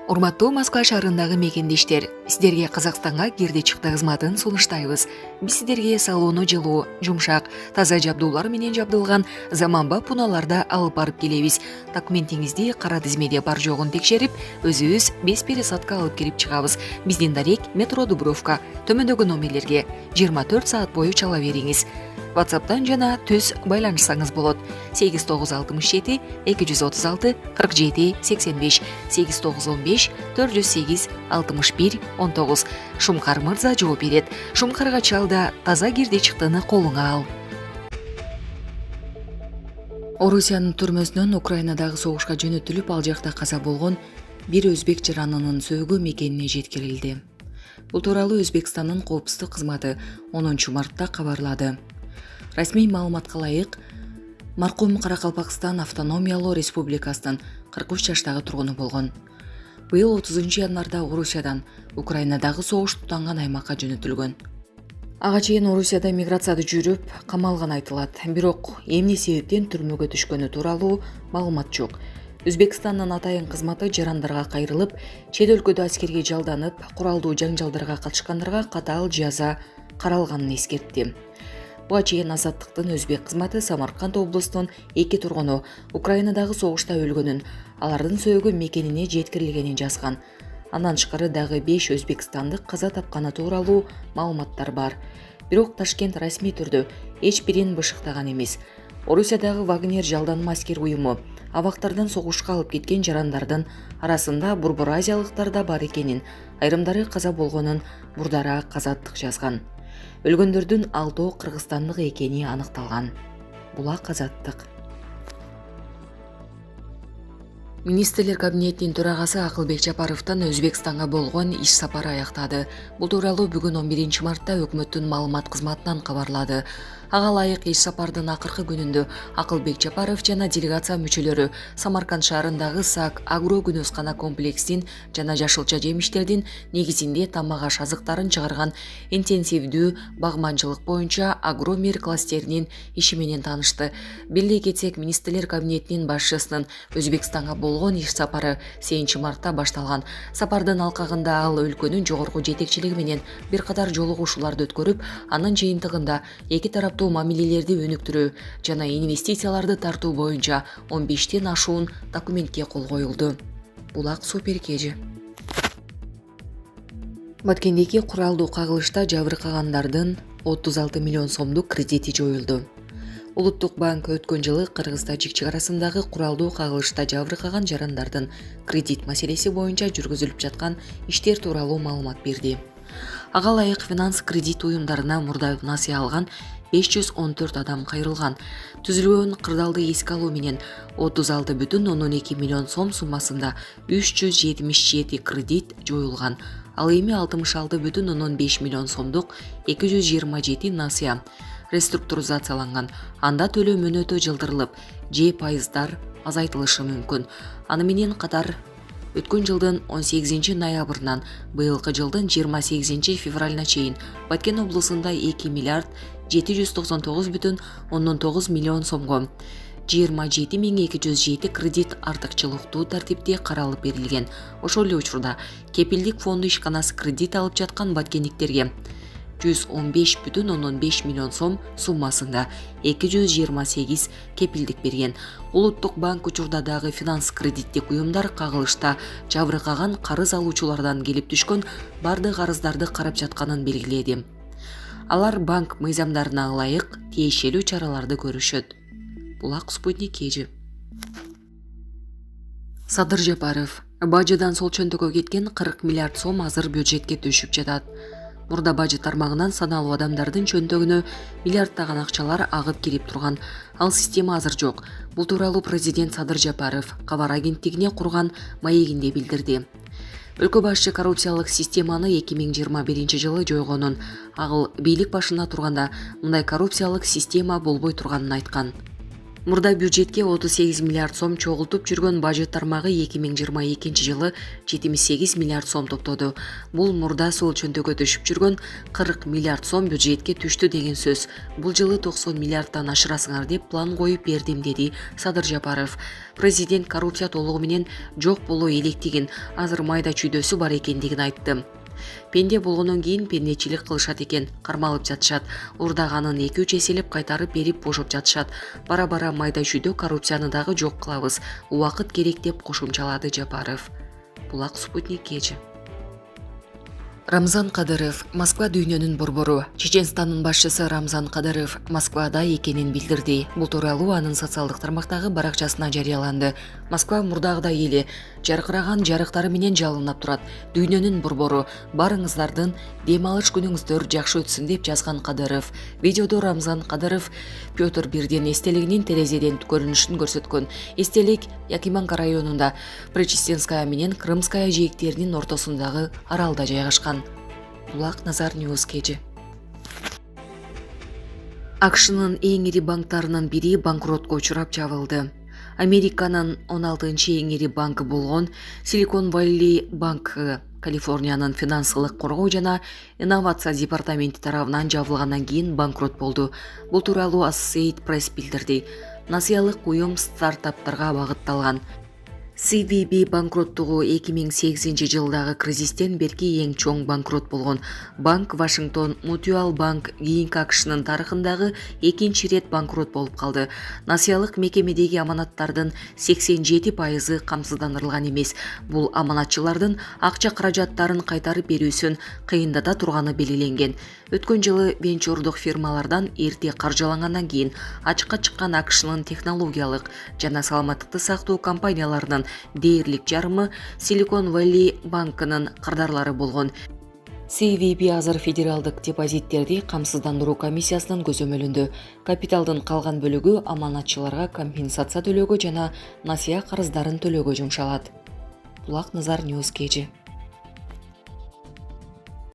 Урматтуу Москва шаарындагы мекендештер, сиздерге Казакстанга кирди чыкты кызматын сунуштайбыз. Биз сиздерге салону жылуу, жумшак, таза жабдуулар менен жабдылган заманбап унааларда алып барып келебиз. Документиңизди кара тизмеде бар жогун текшерип, өзүбүз без пересадка алып кирип чыгабыз. Биздин дарек метро Дубровка, төмөндөгү номерлерге 24 саат бою чала бериңиз. WhatsApp'tan жана түз байланышсаңыз болот. 8967 236 47 85 8915 408 61 19. Шумкар мырза жооп берет. Шумкарга чалда таза кирди чыктыны колуңа ал. Орусиянын түрмөсүнөн Украинадагы согушка жөнөтүлүп, ал жакта каза болгон бир өзбек жаранынын сөөгү мекенине жеткирилди. Бул тууралуу Өзбекстандын коопсуздук кызматы 10 мартта кабарлады. Расмий маалыматка ылайык, маркум Каракалпакстан автономиялуу республикасынын 43 жаштагы тургуну болгон. Быйыл 30 январда Орусиядан Украинадагы согуш тутанган аймакка жөнөтүлгөн. Ага чейин Орусияда миграцияда жүрүп, камалган айтылат. Бирок эмне себептен түрмөгө түшкөнү тууралуу маалымат жок. Өзбекстандын атайын кызматы жарандарга кайрылып, чет өлкөдө аскерге жалданып, куралдуу жаңжалдарга катышкандарга катаал жаза каралганын эскертти. Буга чейин Азаттыктын өзбек кызматы Самарканд облусунун 2 тургуну Украинадагы согушта өлгөнүн, алардын сөөгү мекенине жеткирилгенин жазган. Андан тышкары дагы 5 өзбекстандык каза тапканы тууралуу маалыматтар бар. Бирок Ташкент расмий түрдө эч бирин бышыктаган эмес. Орусиядагы Вагнер жалданма аскер уюму абактардан согушка алып кеткен жарандардын арасында Бурбур азиялыктар да бар экенин, айрымдары каза болгонун Бурдара Азаттык жазган. Өлгөндөрдүн 6 кыргызстандык экени аныкталган. Булак Азаттык. Министрлер кабинетинин төрагасы Акылбек Жапаровдун Өзбекстанга болгон иш сапары аяктады. Бул тууралуу бүгүн 11 мартта өкмөттүн маалымат кызматынан кабарлады. Ага ылайык иш сапардын акыркы күнүндө Акылбек Жапаров жана делегация мүчөлөрү Самарканд шаарындагы САК агро күнөскана комплексин жана жашылча жемиштердин негизинде тамак-аш азыктарын чыгарган интенсивдүү багманчылык боюнча агромер кластеринин иши менен таанышты. Биле кетсек, министрлер кабинетинин башчысынын Өзбекстанга болгон иш сапары 8 мартта башталган. Сапардын алкагында ал өлкөнүн жогорку жетекчилиги менен бир катар жолугушууларды өткөрүп, анын жыйынтыгында эки тараптуу мамилелерди өнүктүрүү жана инвестицияларды тартуу боюнча 15тен ашуун документке кол коюлду. Булак Суперкежи. Баткендеги куралдуу кагылышта жабыркагандардын 36 миллион сомдук кредити жоюлду. Улуттук банк өткөн жылы Кыргыз-Тажик чекарасындагы куралдуу кагылышта жабыркаган жарандардын кредит маселеси боюнча жүргүзүлүп жаткан иштер тууралуу маалымат берди. Ага ылайык финанс кредит уюмдарына мурда насыя алган 514 адам кайрылган. Түзүлгөн кырдаалды эске алуу менен 36,2 миллион сом суммасында 377 кредит жоюлган. Ал эми 66,5 миллион сомдук 227 насыя реструктуризацияланган. Анда төлөө мөөнөтү жылдырылып, же пайыздар азайтылышы мүмкүн. Аны менен катар өткөн жылдын 18 ноябрынан быйылкы жылдын 28 февралына чейин Баткен облусунда 2 миллиард 799,9 миллион сомго 27.207 кредит артыкчылыктуу тартипте каралып берилген. Ошол эле учурда кепилдик фонду ишканасы кредит алып жаткан баткендиктерге 115,5 миллион сом суммасында 228 кепилдик берген. Улуттук банк учурда дагы финанс кредиттик уюмдар кагылышта жабыркаган карыз алуучулардан келип түшкөн бардык арыздарды карап жатканын белгиледи. Алар банк мыйзамдарына ылайык тиешелүү чараларды көрүшөт. Булак Спутникежи. Садыр Жапаров. Бажыдан сол чөнтөгө кеткен 40 миллиард сом азыр бюджетке түшүп жатат. Мурда бажы тармагынан саналуу адамдардын чөнтөгүнө миллиарддаган акчалар агып кирип турган. Ал система азыр жок. Бул тууралуу президент Садыр Жапаров кабар агенттигине курган маегинде билдирди. Өлкө башчы коррупциялык системаны 2021 жылы жойгонун, ал бийлик башына турганда мындай коррупциялык система болбой турганын айткан. Мурда бюджетке 38 миллиард сом чогултуп жүргөн бажет тармагы 2022 жылы 78 миллиард сом топтоду. Бул мурда сол чөнтөгө түшүп жүргөн 40 миллиард сом бюджетке түштү деген сөз. Бул жылы 90 миллиардтан ашырасыңар деп план коюп бердим, деди Садыр Жапаров. Президент коррупция толугу менен жок боло электигин, азыр майда чүйдөсү бар экендигин айтты. Пенде болгондон кийин пендечилик кылышат экен, кармалып жатышат. Урдаганын 2-3 эселеп кайтарып берип бошоп жатышат. Бара-бара майда чүйдө коррупцияны дагы жок кылабыз. Убакыт керек деп кошумчалады Жапаров. Булак Спутник кечи. Рамзан Кадыров, Москва дүйнөнүн борбору. Чеченстандын башчысы Рамзан Кадыров Москвада экенин билдирди. Бул тууралуу анын социалдык тармактагы баракчасына жарыяланды. Москва мурдагыдай эле жаркыраган жарыктары менен жалынап турат. Дүйнөнүн борбору, барыңыздардын дем алыш күнүңүздөр жакшы өтсүн деп жазган Кадыров. Видеодо Рамзан Кадыров Петр Бирдин эстелигинин терезеден көрүнүшүн көрсөткөн. Эстелик Якиманка районунда Причистенская менен Крымская жээктеринин ортосундагы аралда жайгашкан. Булак Назар Ньюс кечи. АКШнын эң ири банктарынын бири банкротко учурап жабылды. Американын 16-чы эң ири банкы болгон Silicon Valley Bank Калифорниянын финансылык коргоо жана инновация департаменти тарабынан жабылгандан кийин банкрот болду. Бул тууралуу Associated Press билдирди. Насыялык уюм стартаптарга багытталган. CVB банкроттугу 2008 жылдагы кризистен берки эң чоң банкрот болгон. Банк Вашингтон Mutual Bank кийинки АКШнын тарыхындагы экинчи рет банкрот болуп калды. Насыялык мекемедеги аманаттардын 87% камсыздандырылган эмес. Бул аманатчылардын акча каражаттарын кайтарып берүүсүн кыйындата турганы белгиленген. Өткөн жылы венчурдук фирмалардан эрте каржылангандан кийин ачыкка чыккан АКШнын технологиялык жана саламаттыкты сактоо компанияларынын дээрлик жарымы Silicon Valley банкынын кардарлары болгон. CVB азыр федералдык депозиттерди камсыздандыруу комиссиясынын көзөмөлүндө. Капиталдын калган бөлүгү аманатчыларга компенсация төлөөгө жана насыя карыздарын төлөөгө жумшалат. Булак Назар Ньюс кечи.